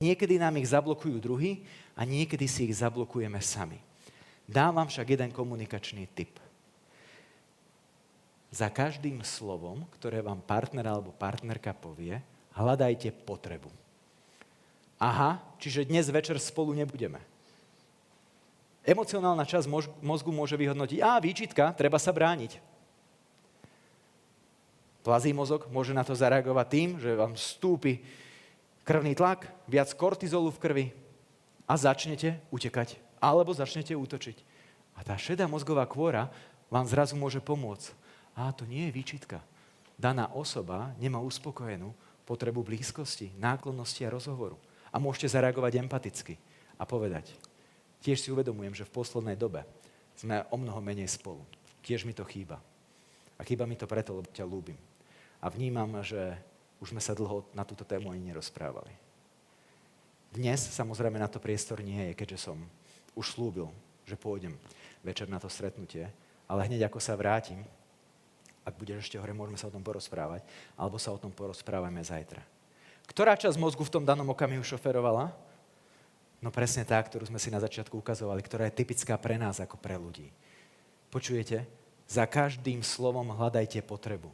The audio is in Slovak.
Niekedy nám ich zablokujú druhí a niekedy si ich zablokujeme sami. Dám vám však jeden komunikačný tip. Za každým slovom, ktoré vám partner alebo partnerka povie, hľadajte potrebu. Aha, čiže dnes večer spolu nebudeme. Emocionálna časť mozgu môže vyhodnotiť, výčitka, treba sa brániť. Plazí mozog môže na to zareagovať tým, že vám stúpi krvný tlak, viac kortizolu v krvi a začnete utekať alebo začnete útočiť. A tá šedá mozgová kôra vám zrazu môže pomôcť. To nie je výčitka. Daná osoba nemá uspokojenú potrebu blízkosti, náklonnosti a rozhovoru. A môžete zareagovať empaticky a povedať, tiež si uvedomujem, že v poslednej dobe sme o mnoho menej spolu. Tiež mi to chýba. A chýba mi to preto, lebo ťa ľúbim. A vnímam, že už sme sa dlho na túto tému ani nerozprávali. Dnes samozrejme na to priestor nie je, keďže som už slúbil, že pôjdem večer na to stretnutie, ale hneď ako sa vrátim, ak budeš ešte hore, môžeme sa o tom porozprávať, alebo sa o tom porozprávame zajtra. Ktorá časť mozgu v tom danom okamihu šoferovala? No presne tá, ktorú sme si na začiatku ukazovali, ktorá je typická pre nás ako pre ľudí. Počujete? Za každým slovom hľadajte potrebu.